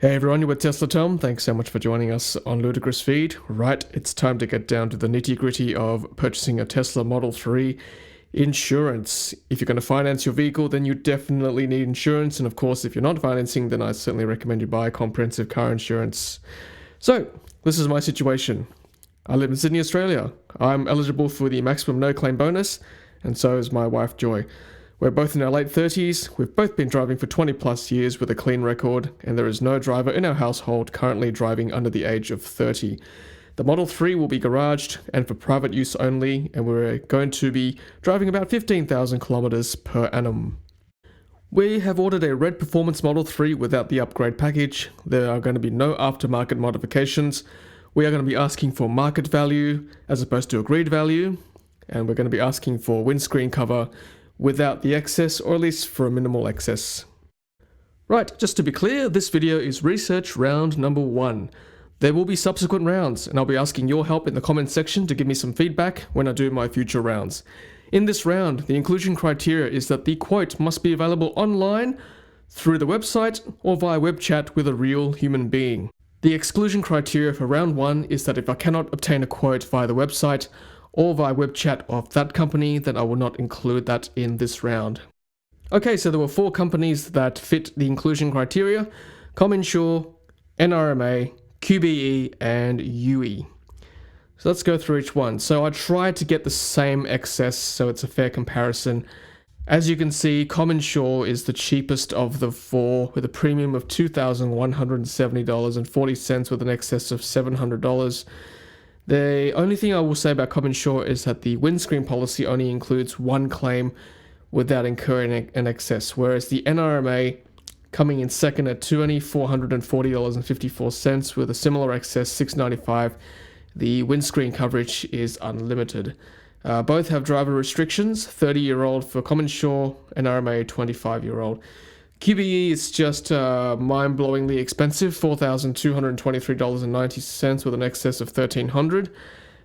Hey everyone, you're with Tesla Tom. Thanks so much for joining us on Ludicrous Feed. Right, it's time to get down to the nitty-gritty of purchasing a Tesla Model 3 insurance. If you're going to finance your vehicle, then you definitely need insurance. And of course, if you're not financing, then I certainly recommend you buy comprehensive car insurance. So, this is my situation. I live in Sydney, Australia. I'm eligible for the maximum no-claim bonus, and so is my wife, Joy. We're both in our late 30s, we've both been driving for 20 plus years with a clean record, and there is no driver in our household currently driving under the age of 30. The Model 3 will be garaged and for private use only, and we're going to be driving about 15,000 kilometers per annum. We have ordered a red performance Model 3 without the upgrade package. There are going to be no aftermarket modifications. We are going to be asking for market value as opposed to agreed value, and we're going to be asking for windscreen cover without the excess, or at least for a minimal excess. Right, just to be clear, this video is research round number 1. There will be subsequent rounds, and I'll be asking your help in the comments section to give me some feedback when I do my future rounds. In this round, the inclusion criteria is that the quote must be available online, through the website, or via web chat with a real human being. The exclusion criteria for round 1 is that if I cannot obtain a quote via the website, or via web chat of that company, then I will not include that in this round. Okay, so there were 4 companies that fit the inclusion criteria: ComInsure, NRMA, QBE, and UE. So let's go through each one. So I tried to get the same excess so it's a fair comparison. As you can see, ComInsure is the cheapest of the 4 with a premium of $2,170.40 with an excess of $700. The only thing I will say about ComInsure is that the windscreen policy only includes 1 claim without incurring an excess, whereas the NRMA coming in second at $2,440.54 with a similar excess, $695. The windscreen coverage is unlimited. Both have driver restrictions, 30-year-old for ComInsure, NRMA 25-year-old. QBE is just mind-blowingly expensive, $4,223.90 with an excess of $1,300.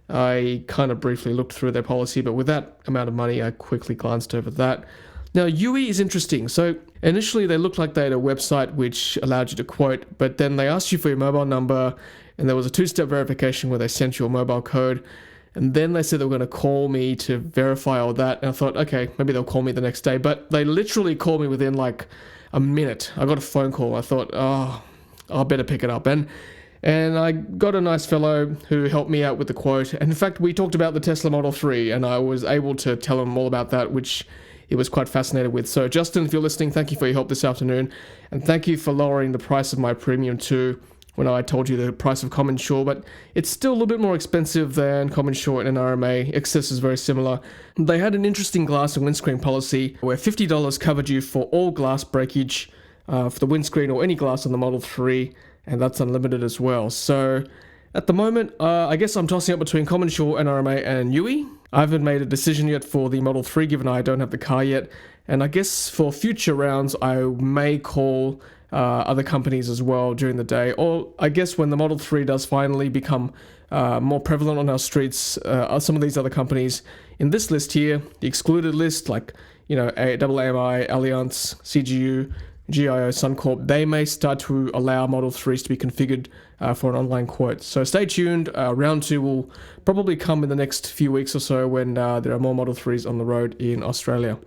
I kind of briefly looked through their policy, but with that amount of money, I quickly glanced over that. Now, UE is interesting. So initially, they looked like they had a website which allowed you to quote, but then they asked you for your mobile number, and there was a 2-step verification where they sent you a mobile code. And then they said they were going to call me to verify all that. And I thought, okay, maybe they'll call me the next day. But they literally called me within like a minute. I got a phone call. I thought, oh, I better pick it up. And I got a nice fellow who helped me out with the quote. And in fact, we talked about the Tesla Model 3, and I was able to tell him all about that, which he was quite fascinated with. So Justin, if you're listening, thank you for your help this afternoon. And thank you for lowering the price of my premium too, when I told you the price of ComInsure, but it's still a little bit more expensive than ComInsure and NRMA. Excess is very similar. They had an interesting glass and windscreen policy where $50 covered you for all glass breakage for the windscreen or any glass on the Model 3, and that's unlimited as well. So at the moment, I guess I'm tossing up between ComInsure, NRMA, and UE. I haven't made a decision yet for the Model 3 given I don't have the car yet, and I guess for future rounds I may call other companies as well during the day, or I guess when the Model 3 does finally become more prevalent on our streets, some of these other companies in this list here, the excluded list, like, you know, AAMI, Allianz, CGU, GIO, Suncorp, they may start to allow Model 3s to be configured for an online quote. So stay tuned. Round 2 will probably come in the next few weeks or so when there are more Model 3s on the road in Australia.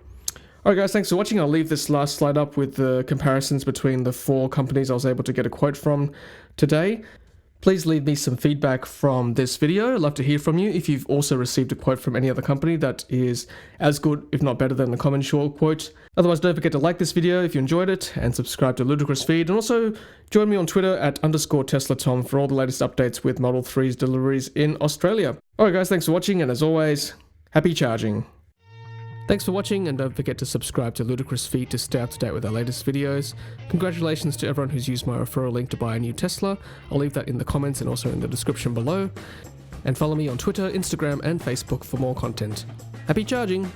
Alright guys, thanks for watching. I'll leave this last slide up with the comparisons between the 4 companies I was able to get a quote from today. Please leave me some feedback from this video. I'd love to hear from you if you've also received a quote from any other company that is as good, if not better, than the ComInsure quote. Otherwise, don't forget to like this video if you enjoyed it, and subscribe to Ludicrous Feed, and also join me on Twitter at _TeslaTom for all the latest updates with Model 3's deliveries in Australia. Alright guys, thanks for watching, and as always, happy charging. Thanks for watching, and don't forget to subscribe to Ludicrous Feed to stay up to date with our latest videos. Congratulations to everyone who's used my referral link to buy a new Tesla. I'll leave that in the comments and also in the description below. And follow me on Twitter, Instagram, and Facebook for more content. Happy charging!